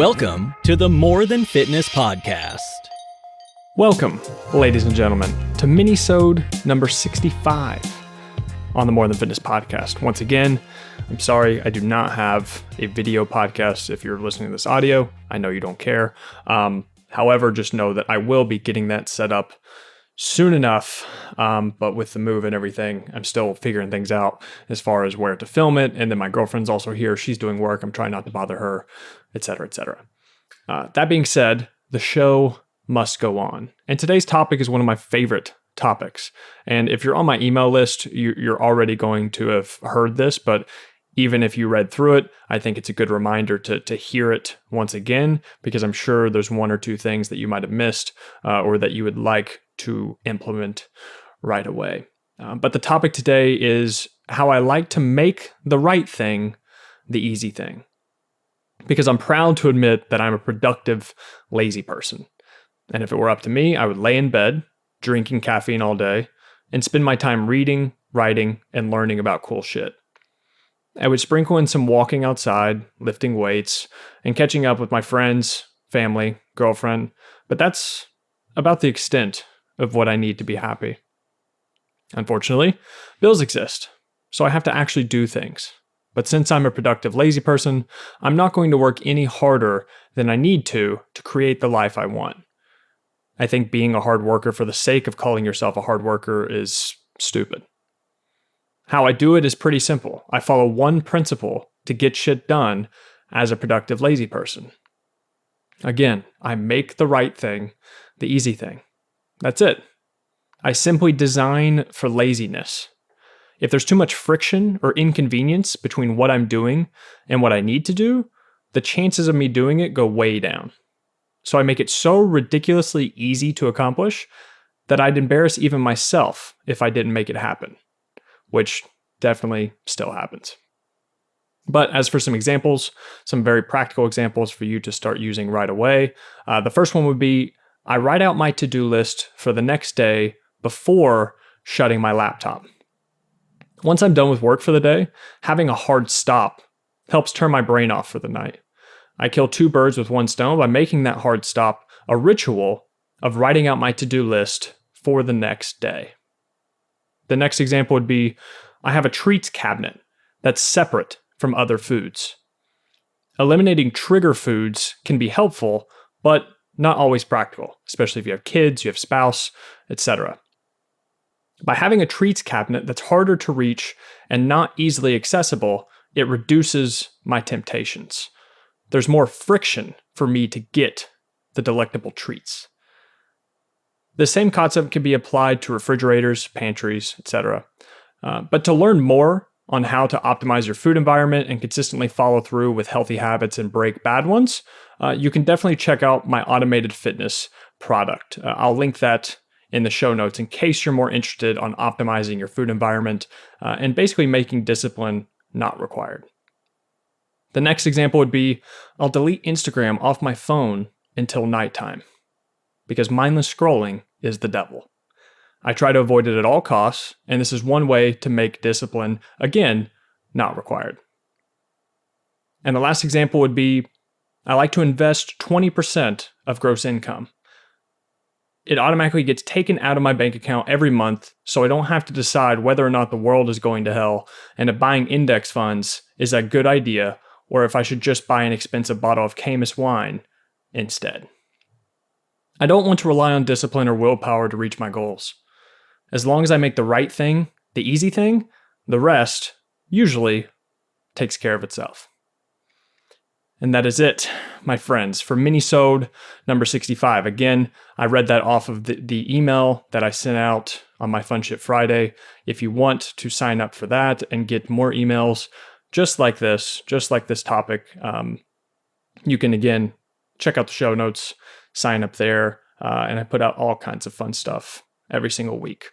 Welcome to the More Than Fitness podcast. Welcome, ladies and gentlemen, to Minisode number 65 on the More Than Fitness podcast. Once again, I'm sorry I do not have a video podcast if you're listening to this audio. I know you don't care. However, just know that I will be getting that set up soon enough, but with the move and everything, I'm still figuring things out as far as where to film it. And then my girlfriend's also here. She's doing work. I'm trying not to bother her, etc., etc. That being said, the show must go on. And today's topic is one of my favorite topics. And if you're on my email list, you're already going to have heard this, but even if you read through it, I think it's a good reminder to hear it once again, because I'm sure there's one or two things that you might have missed or that you would like to implement right away. But the topic today is how I like to make the right thing the easy thing. Because I'm proud to admit that I'm a productive, lazy person. And if it were up to me, I would lay in bed, drinking caffeine all day, and spend my time reading, writing, and learning about cool shit. I would sprinkle in some walking outside, lifting weights, and catching up with my friends, family, girlfriend, but that's about the extent of what I need to be happy. Unfortunately, bills exist, so I have to actually do things. But since I'm a productive, lazy person, I'm not going to work any harder than I need to create the life I want. I think being a hard worker for the sake of calling yourself a hard worker is stupid. How I do it is pretty simple. I follow one principle to get shit done as a productive, lazy person. Again, I make the right thing the easy thing. That's it. I simply design for laziness. If there's too much friction or inconvenience between what I'm doing and what I need to do, the chances of me doing it go way down. So I make it so ridiculously easy to accomplish that I'd embarrass even myself if I didn't make it happen, which definitely still happens. But as for some examples, some very practical examples for you to start using right away, the first one would be I write out my to-do list for the next day before shutting my laptop. Once I'm done with work for the day, having a hard stop helps turn my brain off for the night. I kill two birds with one stone by making that hard stop a ritual of writing out my to-do list for the next day. The next example would be I have a treats cabinet that's separate from other foods. Eliminating trigger foods can be helpful, but not always practical, especially if you have kids, you have spouse, etc. By having a treats cabinet that's harder to reach and not easily accessible, it reduces my temptations. There's more friction for me to get the delectable treats. The same concept can be applied to refrigerators, pantries, etc. But to learn more on how to optimize your food environment and consistently follow through with healthy habits and break bad ones, you can definitely check out my automated fitness product. I'll link that in the show notes in case you're more interested on optimizing your food environment and basically making discipline not required. The next example would be I'll delete Instagram off my phone until nighttime because mindless scrolling is the devil. I try to avoid it at all costs, and this is one way to make discipline, again, not required. And the last example would be I like to invest 20% of gross income. It automatically gets taken out of my bank account every month, so I don't have to decide whether or not the world is going to hell and if buying index funds is a good idea or if I should just buy an expensive bottle of Camus wine instead. I don't want to rely on discipline or willpower to reach my goals. As long as I make the right thing, the easy thing, the rest usually takes care of itself. And that is it, my friends, for Minisode number 65. Again, I read that off of the email that I sent out on my Fun Shit Friday. If you want to sign up for that and get more emails just like this topic, you can, again, check out the show notes, sign up there, and I put out all kinds of fun stuff every single week.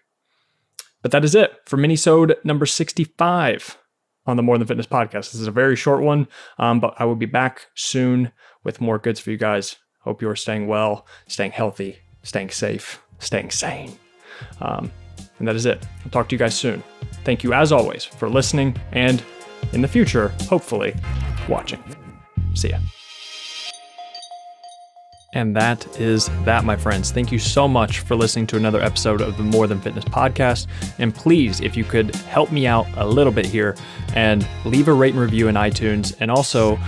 But that is it for Minisode number 65. On the More Than Fitness podcast. This is a very short one, but I will be back soon with more goods for you guys. Hope you are staying well, staying healthy, staying safe, staying sane. And that is it. I'll talk to you guys soon. Thank you, as always, for listening and, in the future, hopefully, watching. See ya. And that is that, my friends. Thank you so much for listening to another episode of the More Than Fitness podcast. And please, if you could help me out a little bit here and leave a rate and review in iTunes, and also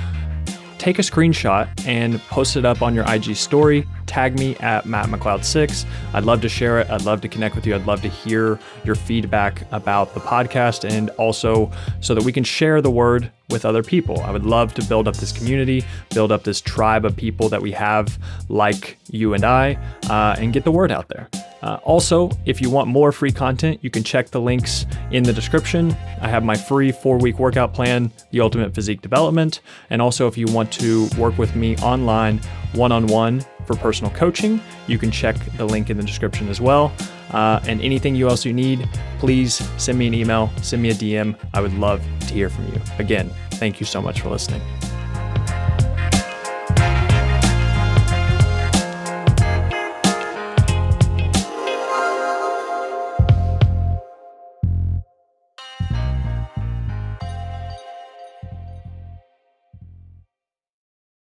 take a screenshot and post it up on your IG story. Tag me at McLeod6. I'd love to share it. I'd love to connect with you. I'd love to hear your feedback about the podcast, and also so that we can share the word with other people. I would love to build up this community, build up this tribe of people that we have like you and I, and get the word out there. Also, if you want more free content, you can check the links in the description. I have my free 4-week workout plan, The Ultimate Physique Development. And also, if you want to work with me online, one-on-one for personal coaching, you can check the link in the description as well. And anything else you need, please send me an email, send me a DM. I would love to hear from you. Again, thank you so much for listening.